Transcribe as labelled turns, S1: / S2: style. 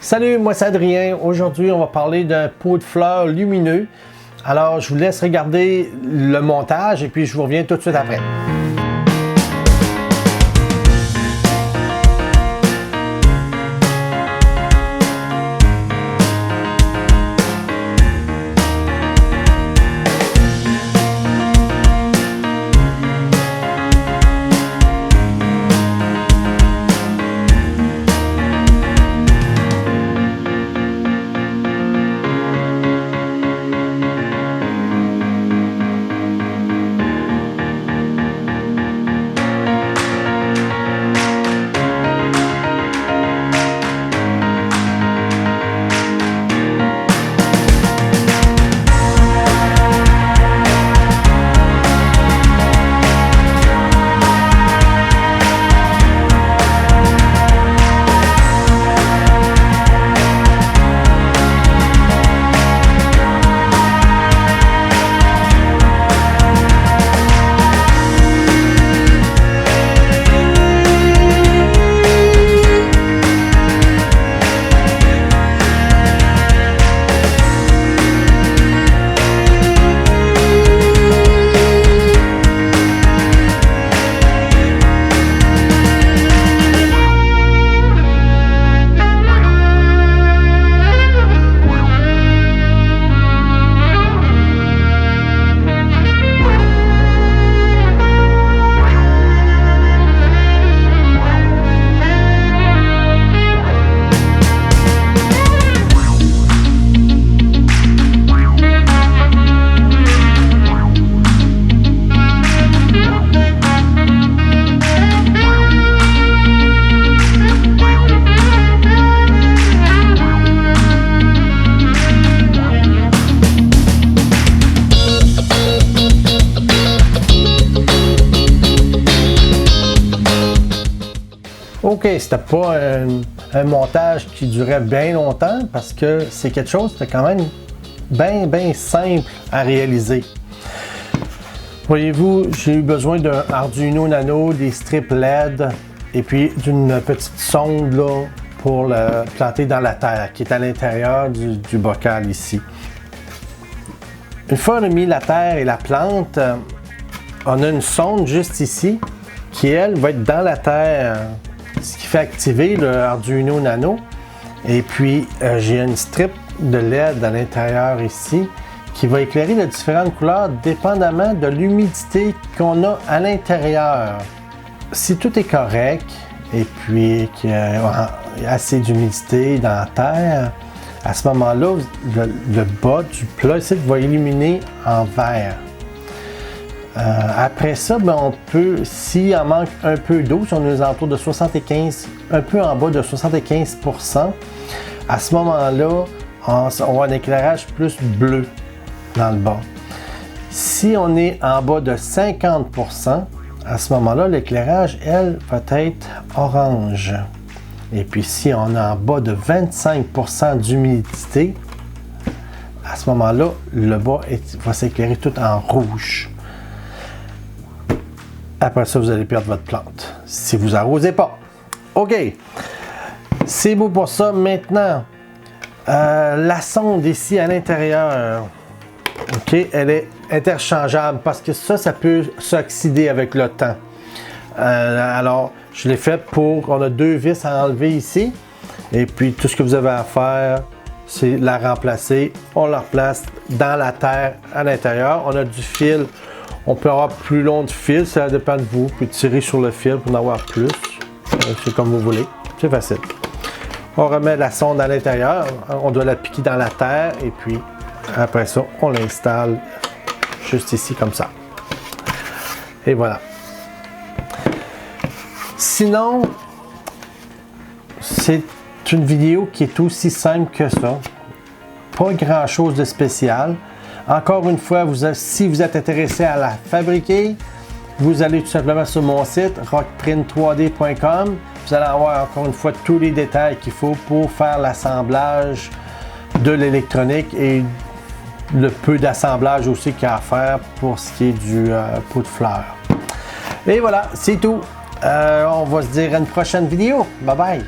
S1: Salut, moi c'est Adrien. Aujourd'hui, on va parler d'un pot de fleurs lumineux. Alors, je vous laisse regarder le montage et puis je vous reviens tout de suite après. Ok, c'était pas un montage qui durait bien longtemps parce que c'est quelque chose de quand même bien simple à réaliser. Voyez-vous, j'ai eu besoin d'un Arduino Nano, des strips LED et puis d'une petite sonde là, pour le planter dans la terre qui est à l'intérieur du bocal ici. Une fois on a mis la terre et la plante, on a une sonde juste ici qui elle va être dans la terre. Ce qui fait activer le Arduino Nano. Et puis, j'ai une strip de LED à l'intérieur ici qui va éclairer de différentes couleurs dépendamment de l'humidité qu'on a à l'intérieur. Si tout est correct et puis qu'il y a assez d'humidité dans la terre, à ce moment-là, le bas du plat ici va illuminer en vert. Après ça, ben on peut, s'il en manque un peu d'eau, si on est aux alentours de 75, un peu en bas de 75%, à ce moment-là, on a un éclairage plus bleu dans le bas. Si on est en bas de 50%, à ce moment-là, l'éclairage, elle, va être orange. Et puis si on est en bas de 25% d'humidité, à ce moment-là, le bas va s'éclairer tout en rouge. Après ça, vous allez perdre votre plante si vous arrosez pas. OK, c'est beau pour ça. Maintenant, la sonde ici à l'intérieur, OK, elle est interchangeable parce que ça peut s'oxyder avec le temps. Alors, je l'ai fait on a deux vis à enlever ici. Et puis, tout ce que vous avez à faire, c'est la remplacer. On la replace dans la terre à l'intérieur. On a du fil. On peut avoir plus long de fil, ça dépend de vous. Vous pouvez tirer sur le fil pour en avoir plus. C'est comme vous voulez. C'est facile. On remet la sonde à l'intérieur. On doit la piquer dans la terre. Et puis, après ça, on l'installe juste ici comme ça. Et voilà. Sinon, c'est une vidéo qui est aussi simple que ça. Pas grand-chose de spécial. Encore une fois, si vous êtes intéressé à la fabriquer, vous allez tout simplement sur mon site rockprint3d.com. Vous allez avoir encore une fois tous les détails qu'il faut pour faire l'assemblage de l'électronique et le peu d'assemblage aussi qu'il y a à faire pour ce qui est du pot de fleurs. Et voilà, c'est tout. On va se dire à une prochaine vidéo. Bye bye!